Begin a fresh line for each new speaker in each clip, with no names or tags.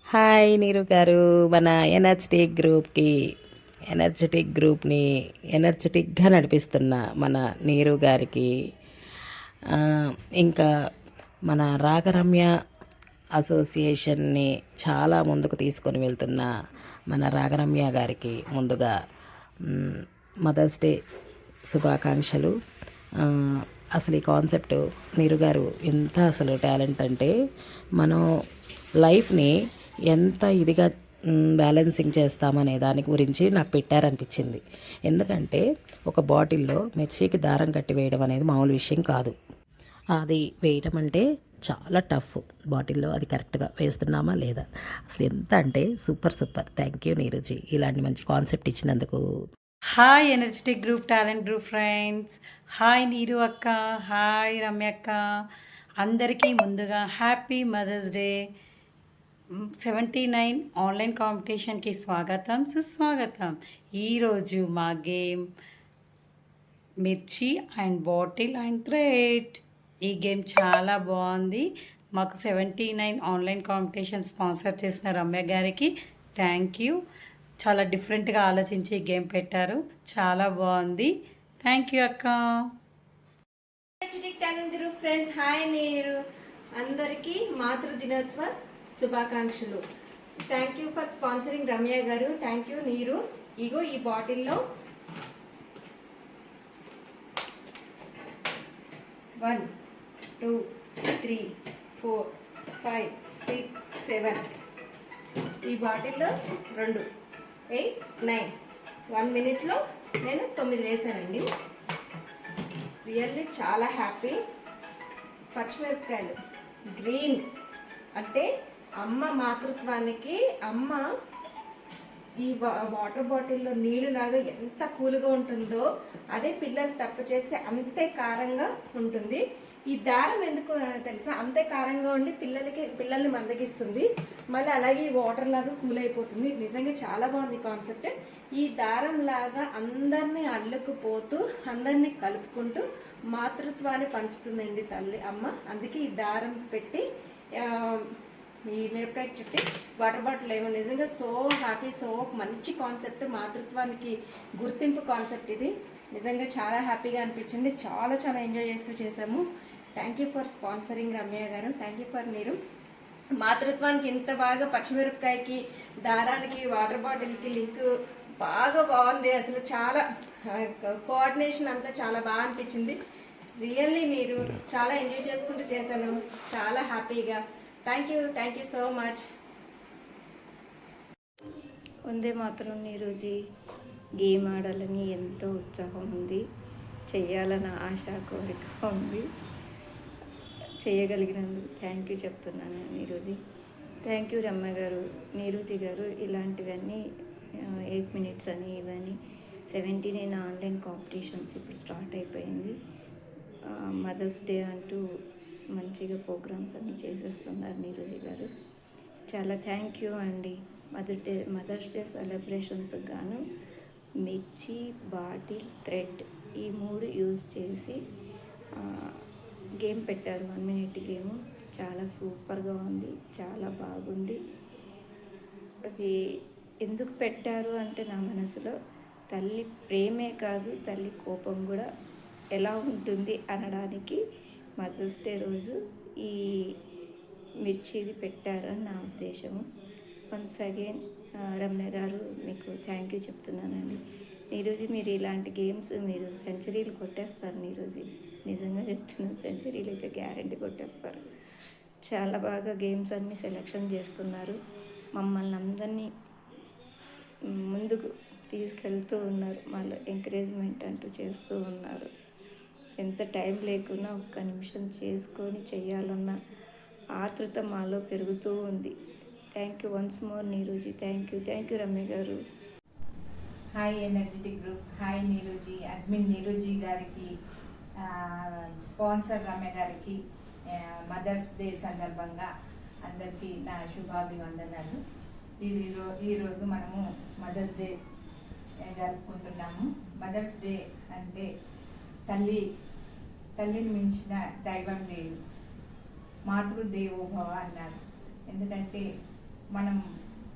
Hi నీరు గారు. మన ఎనర్జెటిక్ గ్రూప్ని ఎనర్జెటిక్గా నడిపిస్తున్న మన నీరు గారికి, ఆ, ఇంకా మన రాగరమ్య అసోసియేషన్ని చాలా ముందుకు తీసుకొని వెళ్తున్న మన రాగరమ్య గారికి ముందుగా మదర్స్ డే శుభాకాంక్షలు. ఆ, అసలు ఈ కాన్సెప్ట్ నీరు గారు ఎంత అసలు టాలెంట్ అంటే, మనం లైఫ్ని ఎంత ఇదిగా బ్యాలెన్సింగ్ చేస్తామనే దాని గురించి నాకు పెట్టారనిపించింది. ఎందుకంటే ఒక బాటిల్లో మిర్చికి దారం కట్టి వేయడం అనేది మామూలు విషయం కాదు. అది వేయటం అంటే చాలా టఫ్. బాటిల్లో అది కరెక్ట్గా వేస్తున్నామా లేదా, అసలు ఎంత అంటే సూపర్ సూపర్. థ్యాంక్ యూ నీరుజీ, ఇలాంటి మంచి కాన్సెప్ట్ ఇచ్చినందుకు.
Hi energetic group, talent group friends. Hi నీరు అక్క, హాయ్ రమ్య అక్క. అందరికీ ముందుగా హ్యాపీ మదర్స్ డే. 79 ఆన్లైన్ కాంపిటీషన్కి స్వాగతం, సుస్వాగతం. ఈరోజు మా గేమ్ మిర్చి అండ్ బాటిల్ అండ్ థ్రెడ్. ఈ గేమ్ చాలా బాగుంది. మాకు 79 ఆన్లైన్ కాంపిటీషన్ స్పాన్సర్ చేసిన రమ్య గారికి థ్యాంక్ యూ. చాలా డిఫరెంట్గా ఆలోచించి ఈ గేమ్ పెట్టారు, చాలా బాగుంది. థ్యాంక్ యూ అక్క.
Group friends, hi Neeru. అందరికీ మాతృ దినోత్సవ శుభాకాంక్షలు. Thank you for sponsoring Ramya గారు. థ్యాంక్ యూ నీరు. ఇగో ఈ బాటిల్లో 1 2 3 4 5 6 7. ఈ బాటిల్లో 2 8 9. 1 మినిట్లో నేను 9 వేసానండి. రియల్లీ చాలా హ్యాపీ. పచ్చిమిరపకాయలు గ్రీన్ అంటే అమ్మ మాతృత్వానికి, అమ్మ ఈ వాటర్ బాటిల్లో నీళ్ళు లాగా ఎంత కూల్గా ఉంటుందో, అదే పిల్లలు తప్పు చేస్తే అంతే కారంగా ఉంటుంది. ఈ దారం ఎందుకు తెలుసా, అంతే కారంగా ఉండి పిల్లల్ని మందగిస్తుంది, మళ్ళీ అలాగే ఈ వాటర్ లాగా కూల్ అయిపోతుంది. నిజంగా చాలా బాగుంది కాన్సెప్ట్. ఈ దారం లాగా అందరినీ అల్లుకుపోతూ, అందరినీ కలుపుకుంటూ మాతృత్వాన్ని పంచుతుందండి తల్లి అమ్మ. అందుకే ఈ దారం పెట్టి ఈ మిరపకాయ చుట్టి వాటర్ బాటిల్ ఏమో. నిజంగా సో హ్యాపీ, సో మంచి కాన్సెప్ట్, మాతృత్వానికి గుర్తింపు కాన్సెప్ట్ ఇది. నిజంగా చాలా హ్యాపీగా అనిపించింది. చాలా చాలా ఎంజాయ్ చేస్తూ చేసాము. Thank you for sponsoring Ramya గారు. థ్యాంక్ యూ ఫర్ మీరు. మాతృత్వానికి ఇంత బాగా పచ్చిమిరపకాయకి, దారానికి, వాటర్ బాటిల్కి లింక్ బాగా బాగుంది. అసలు చాలా కోఆర్డినేషన్ అంతా చాలా బాగా అనిపించింది. రియల్లీ మీరు చాలా ఎంజాయ్ చేసుకుంటూ చేశాను, చాలా హ్యాపీగా. Thank you so much.
వందే మాత్రం నీరుజీ. గేమ్ ఆడాలని ఎంతో ఉత్సాహం ఉంది, చెయ్యాలని ఆశ, కోరిక ఉంది. చేయగలిగినందుకు థ్యాంక్ యూ చెప్తున్నాను నీరుజీ. థ్యాంక్ యూ రమ్య గారు, నీరుజీ గారు. ఇలాంటివన్నీ 8 మినిట్స్ అని, ఇవన్నీ 79 ఆన్లైన్ కాంపిటీషన్స్ ఇప్పుడు స్టార్ట్ అయిపోయింది. మదర్స్ డే అంటూ మంచిగా ప్రోగ్రామ్స్ అన్నీ చేసేస్తున్నారు నీరుజీ గారు. చాలా థ్యాంక్ యూ అండి. మదర్స్ డే సెలబ్రేషన్స్కి గాను మిర్చి, బాటిల్, థ్రెడ్ ఈ 3 యూజ్ చేసి గేమ్ పెట్టారు. 1 మినిట్ గేమ్ చాలా సూపర్గా ఉంది, చాలా బాగుంది. అది ఎందుకు పెట్టారు అంటే, నా మనసులో తల్లి ప్రేమే కాదు, తల్లి కోపం కూడా ఎలా ఉంటుంది అనడానికి మదర్స్ డే రోజు ఈ మిర్చిది పెట్టారని నా ఉద్దేశము. వన్స్ అగైన్ రమ్య గారు, మీకు థ్యాంక్ యూ చెప్తున్నానండి. ఈరోజు మీరు ఇలాంటి గేమ్స్ మీరు సెంచరీలు కొట్టేస్తారు. ఈరోజు నిజంగా చెప్తున్నాను, సెంచరీలు అయితే గ్యారెంటీ కొట్టేస్తారు. చాలా బాగా గేమ్స్ అన్నీ సెలెక్షన్ చేస్తున్నారు, మమ్మల్ని అందరినీ ముందుకు తీసుకెళ్తూ ఉన్నారు, మళ్ళీ ఎంకరేజ్మెంట్ అంటూ చేస్తూ ఉన్నారు. ఎంత టైం లేకున్నా 1 నిమిషం చేసుకొని చెయ్యాలన్న ఆతృత మాలో పెరుగుతూ ఉంది. Thank you once more Neeruji. Thank you Ramya గారు.
Hi energetic group, hi Neeruji, admin Neeruji గారికి, స్పాన్సర్ రమ్య గారికి మదర్స్ డే సందర్భంగా అందరికీ నా శుభాభివందనాలు. ఈరోజు మనము మదర్స్ డే జరుపుకుంటున్నాము. మదర్స్ డే అంటే తల్లిని మించిన దైవం లేదు, మాతృదేవోభవ అన్నారు. ఎందుకంటే మనం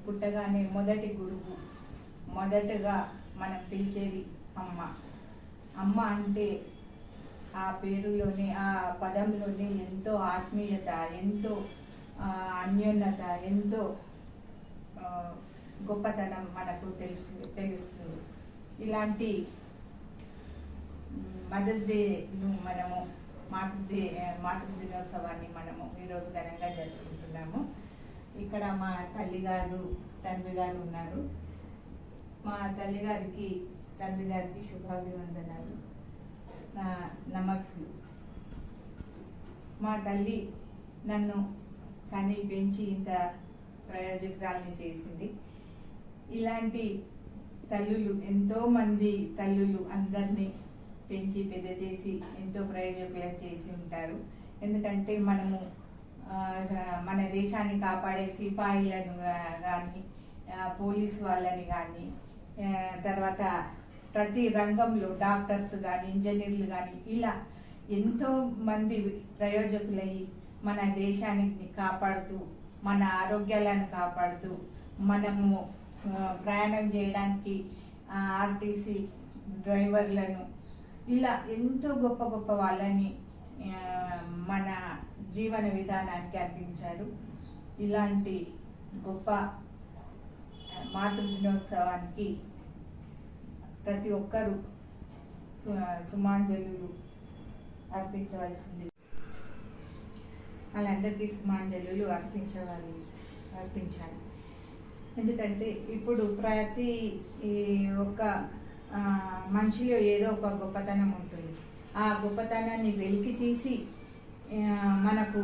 పుట్టగానే మొదటి గురువు, మొదటగా మనం పిలిచేది అమ్మ. అమ్మ అంటే ఆ పేరులోనే, ఆ పదంలోనే ఎంతో ఆత్మీయత, ఎంతో అన్యోన్యత, ఎంతో గొప్పతనం మనకు తెలుస్తుంది. ఇలాంటి మదర్స్ డేను మనము మాతృదినోత్సవాన్ని మనము ఈరోజు ఘనంగా జరుపుకుంటున్నాము. ఇక్కడ మా తల్లిగారు, తండ్రి గారు ఉన్నారు. మా తల్లిగారికి, తండ్రి గారికి శుభాభివందనాలు, నమస్సులు. మా తల్లి నన్ను కని పెంచి ఇంత ప్రయోజకురాల్ని చేసింది. ఇలాంటి తల్లులు, ఎంతోమంది తల్లులు అందరినీ పెంచి పెద్ద చేసి ఎంతో ప్రయోజకులను చేసి ఉంటారు. ఎందుకంటే మనము మన దేశాన్ని కాపాడే సిపాయిలను కానీ, పోలీసు వాళ్ళని కానీ, తర్వాత ప్రతి రంగంలో డాక్టర్స్ కానీ, ఇంజనీర్లు కానీ, ఇలా ఎంతో మంది ప్రయోజకులయ్యి మన దేశాన్ని కాపాడుతూ, మన ఆరోగ్యాలను కాపాడుతూ, మనము ప్రయాణం చేయడానికి ఆర్టీసీ డ్రైవర్లను, ఇలా ఎంతో గొప్ప గొప్ప వాళ్ళని మన జీవన విధానానికి అందించారు. ఇలాంటి గొప్ప మాతృ దినోత్సవానికి ప్రతి ఒక్కరూ సుమాంజలు అర్పించవలసింది. వాళ్ళందరికీ సుమాంజలు అర్పించాలి. ఎందుకంటే ఇప్పుడు ప్రతి ఒక్క మనిషిలో ఏదో ఒక గొప్పతనం ఉంటుంది. ఆ గొప్పతనాన్ని వెలికి తీసి మనకు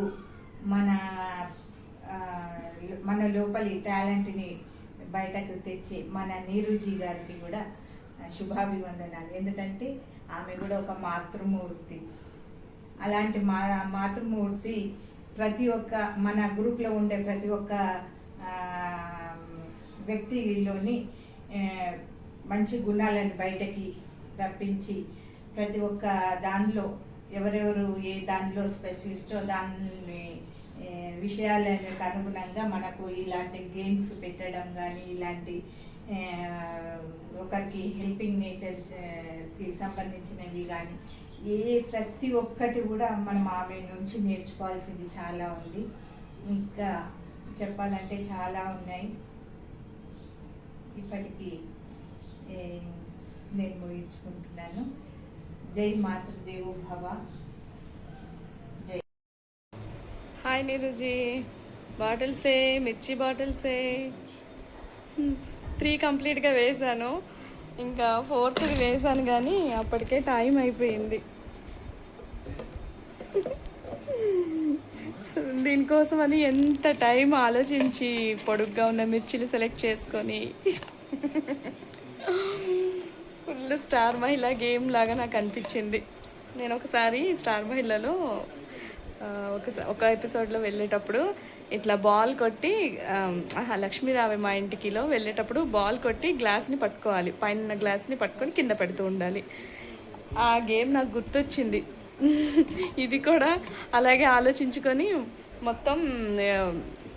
మన లోపలి టాలెంట్ని బయటకు తెచ్చి మన నీరుజీ గారికి కూడా శుభాభివందనాలు. ఎందుకంటే ఆమె కూడా ఒక మాతృమూర్తి. అలాంటి మాతృమూర్తి ప్రతి ఒక్క మన గ్రూప్లో ఉండే ప్రతి ఒక్క వ్యక్తిలోని మంచి గుణాలను బయటకి రప్పించి, ప్రతి ఒక్క దానిలో ఎవరెవరు ఏ దానిలో స్పెషలిస్టో దాని విషయాలకు అనుగుణంగా మనకు ఇలాంటి గేమ్స్ పెట్టడం కానీ, ఇలాంటి ఒకరికి హెల్పింగ్ నేచర్కి సంబంధించినవి కానీ, ప్రతి ఒక్కటి కూడా మనం ఆమె నుంచి నేర్చుకోవాల్సింది చాలా ఉంది. ఇంకా చెప్పాలంటే చాలా ఉన్నాయి. ఇప్పటికీ నేను ముగించుకుంటున్నాను. జై మాతృదేవో భవ. జై.
హాయ్ నీరుజీ, బాటిల్సే, మిర్చి బాటిల్సే 3 కంప్లీట్గా వేసాను. ఇంకా 4th వేసాను కానీ అప్పటికే టైం అయిపోయింది. దీనికోసం అని ఎంత టైం ఆలోచించి పొడుగ్గా ఉన్న మిర్చిలు సెలెక్ట్ చేసుకొని ఫుల్ స్టార్ మహిళ గేమ్ లాగా నాకు అనిపించింది. నేను ఒకసారి స్టార్ మహిళలో ఒక ఎపిసోడ్లో వెళ్ళేటప్పుడు ఇట్లా బాల్ కొట్టి, లక్ష్మీరావి మా ఇంటికిలో వెళ్ళేటప్పుడు బాల్ కొట్టి గ్లాస్ని పట్టుకోవాలి, పైన గ్లాస్ని పట్టుకొని కింద పెడుతూ ఉండాలి. ఆ గేమ్ నాకు గుర్తొచ్చింది. ఇది కూడా అలాగే ఆలోచించుకొని మొత్తం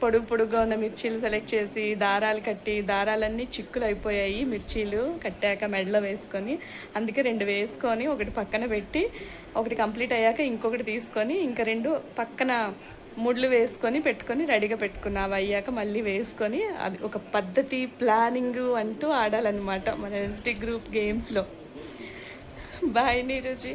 పొడుగ్గా ఉన్న మిర్చీలు సెలెక్ట్ చేసి దారాలు కట్టి, దారాలన్నీ చిక్కులు అయిపోయాయి మిర్చీలు కట్టాక మెడలో వేసుకొని. అందుకే 2 వేసుకొని ఒకటి పక్కన పెట్టి, ఒకటి కంప్లీట్ అయ్యాక ఇంకొకటి తీసుకొని ఇంకా 2 పక్కన ముళ్ళు వేసుకొని పెట్టుకొని రెడీగా పెట్టుకున్నా. అవి అయ్యాక మళ్ళీ వేసుకొని, అది ఒక పద్ధతి ప్లానింగ్ అంటూ ఆడాలన్నమాట మన ఎన్సిటీ గ్రూప్ గేమ్స్లో. బాయ్ నీరుజీ.